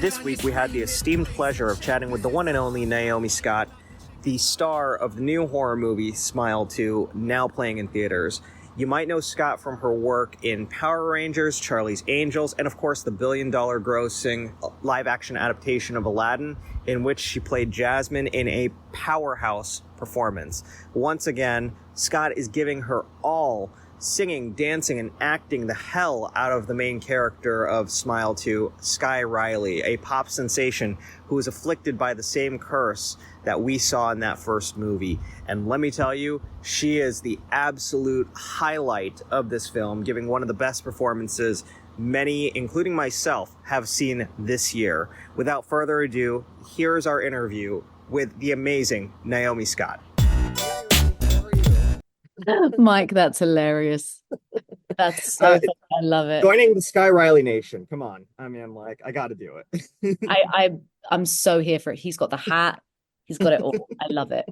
This week, we had the esteemed pleasure of chatting with the one and only Naomi Scott, the star of the new horror movie Smile 2, now playing in theaters. You might know Scott from her work in Power Rangers, Charlie's Angels, and of course the billion-dollar grossing live-action adaptation of Aladdin, in which she played Jasmine in a powerhouse performance. Once again, Scott is giving her all, singing, dancing, and acting the hell out of the main character of Smile 2, Sky Riley, a pop sensation who is afflicted by the same curse that we saw in that first movie. And let me tell you, she is the absolute highlight of this film, giving one of the best performances many, including myself, have seen this year. Without further ado, here's our interview with the amazing Naomi Scott. Mike, that's hilarious. That's so funny. I love it. Joining the Sky Riley Nation. Come on. I mean, I got to do it. I'm so here for it. He's got the hat. He's got it all. I love it.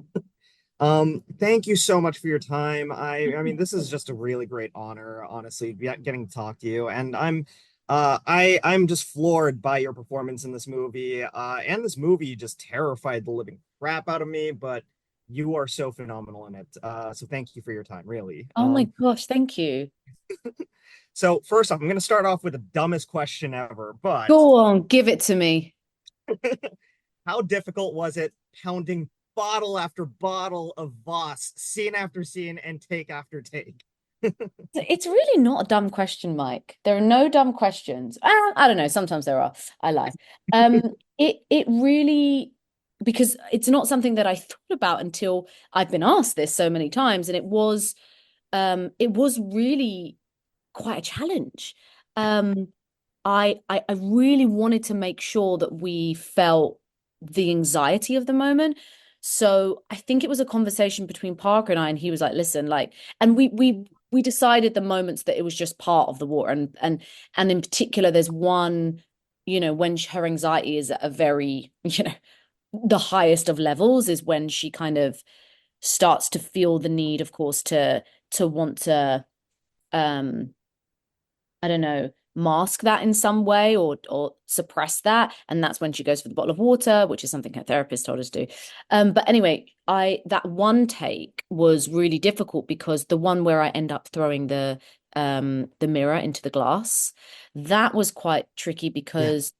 Thank you so much for your time. I mean, this is just a really great honor, honestly, getting to talk to you. And I'm just floored by your performance in this movie. And this movie just terrified the living crap out of me, but you are so phenomenal in it. So thank you for your time, really. Oh my gosh, thank you. So first off, I'm going to start off with the dumbest question ever, but go on, give it to me. How difficult was it pounding bottle after bottle of Voss, scene after scene, and take after take? It's really not a dumb question, Mike. There are no dumb questions. I don't know. Sometimes there are. I lie. It really, because it's not something that I thought about until I've been asked this so many times, and it was really quite a challenge. I really wanted to make sure that we felt the anxiety of the moment. So I think it was a conversation between Parker and I, and he was like, listen, and we decided the moments that it was just part of the war. And in particular, there's one, when her anxiety is at a very, the highest of levels is when she kind of starts to feel the need, of course, to want to, I don't know, mask that in some way or suppress that. And that's when she goes for the bottle of water, which is something her therapist told us to do. But anyway, that one take was really difficult because the one where I end up throwing the mirror into the glass, that was quite tricky because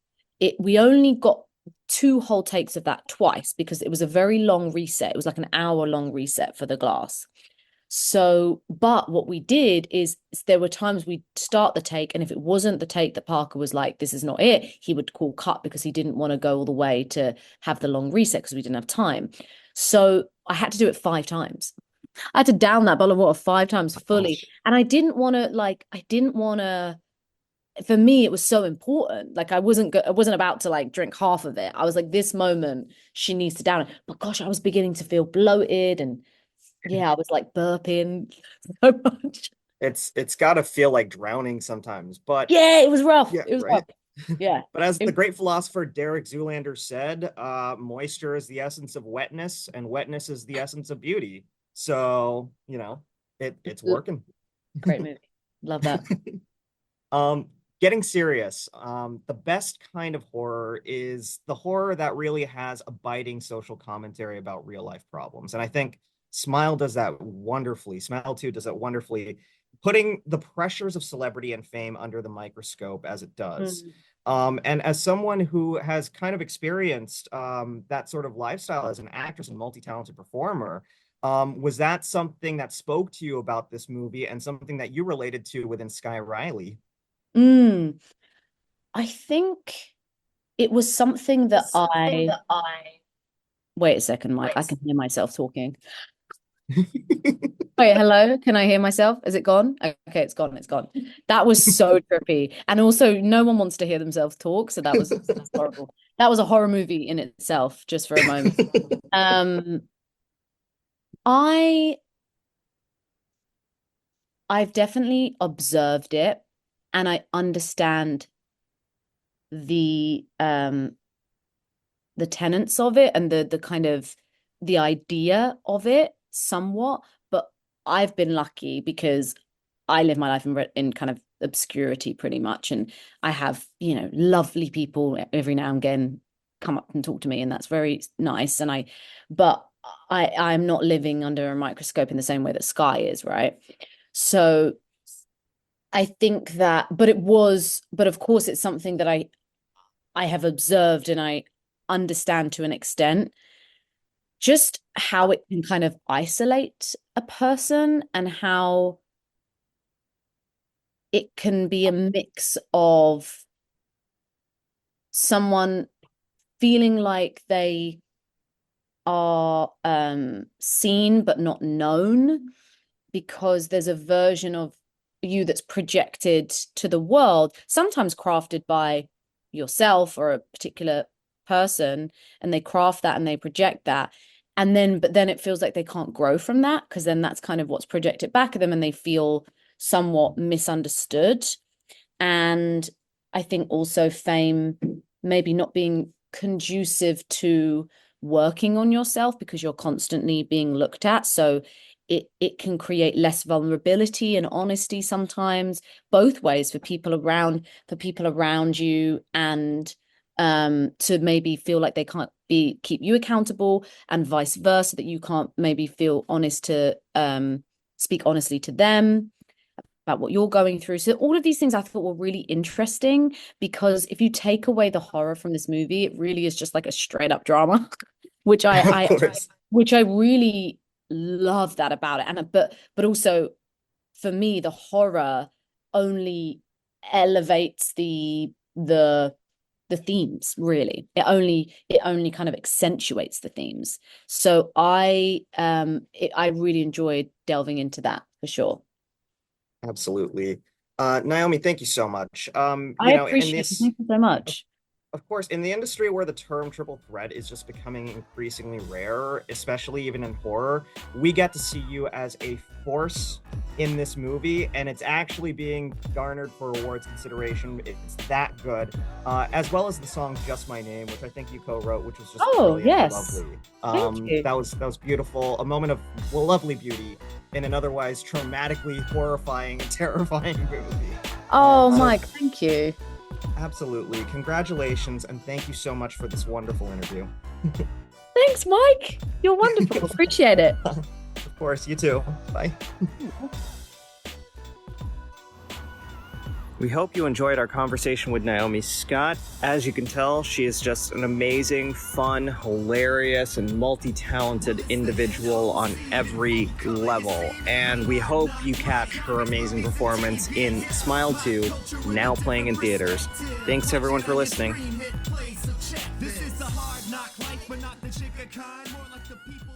we only got 2 whole takes of that twice because it was a very long reset. It was like an hour-long reset for the glass. So, but what we did is there were times we'd start the take, and if it wasn't the take that Parker was like, this is not it, he would call cut because he didn't want to go all the way to have the long reset because we didn't have time. So I had to do it 5 times. I had to down that bottle of water 5 times fully. And I didn't want to, for me, it was so important. Like I wasn't about to drink half of it. I was like, this moment, she needs to down it. But gosh, I was beginning to feel bloated and yeah, I was like burping so much. It's got to feel like drowning sometimes, but yeah, it was rough. Yeah, it was right? rough. Yeah. But as the great philosopher Derek Zoolander said, moisture is the essence of wetness, and wetness is the essence of beauty. So, it's working. Great movie. Love that. Getting serious. The best kind of horror is the horror that really has a biting social commentary about real life problems. And I think Smile does that wonderfully. Smile 2 does that wonderfully, putting the pressures of celebrity and fame under the microscope as it does. And as someone who has kind of experienced that sort of lifestyle as an actress and multi-talented performer, was that something that spoke to you about this movie and something that you related to within Sky Riley? I think it was something that Wait a second, Mike. I can hear myself talking. Wait, hello? Can I hear myself? Is it gone? Okay, it's gone. It's gone. That was so trippy. And also, no one wants to hear themselves talk. So that's horrible. That was a horror movie in itself, just for a moment. I've definitely observed it and I understand the tenets of it and the kind of the idea of it somewhat, but I've been lucky because I live my life in kind of obscurity pretty much. And I have, lovely people every now and again come up and talk to me, and that's very nice. But I'm not living under a microscope in the same way that Sky is, right? So I think that, but of course it's something that I have observed and I understand to an extent, just how it can kind of isolate a person and how it can be a mix of someone feeling like they are seen but not known, because there's a version of you that's projected to the world, sometimes crafted by yourself or a particular person, and they craft that and they project that, but then it feels like they can't grow from that, because then that's kind of what's projected back at them, and they feel somewhat misunderstood. And I think also fame maybe not being conducive to working on yourself, because you're constantly being looked at, so it can create less vulnerability and honesty sometimes, both ways, for people around you, and to maybe feel like they can't keep you accountable, and vice versa, that you can't maybe feel honest to speak honestly to them about what you're going through. So all of these things I thought were really interesting, because if you take away the horror from this movie, it really is just like a straight up drama, which I really love that about it. And but also for me, the horror only elevates the themes, really. It only kind of accentuates the themes. So I really enjoyed delving into that, for sure. Absolutely. Naomi, thank you so much. I appreciate it. Thank you so much. Of course, in the industry where the term triple threat is just becoming increasingly rare, especially even in horror, we get to see you as a force in this movie, and it's actually being garnered for awards consideration. It's that good, as well as the song "Just My Name," which I think you co-wrote, which was just brilliant, yes, lovely. thank you. That was beautiful, a moment of lovely beauty in an otherwise traumatically horrifying and terrifying movie. Oh, Mike, thank you. Absolutely. Congratulations, and thank you so much for this wonderful interview. Thanks, Mike. You're wonderful. Appreciate it. Of course, you too. Bye. We hope you enjoyed our conversation with Naomi Scott. As you can tell, she is just an amazing, fun, hilarious, and multi-talented individual on every level. And we hope you catch her amazing performance in Smile 2, now playing in theaters. Thanks everyone for listening. This is the hard knock life, but not the chicken kind, more like the people.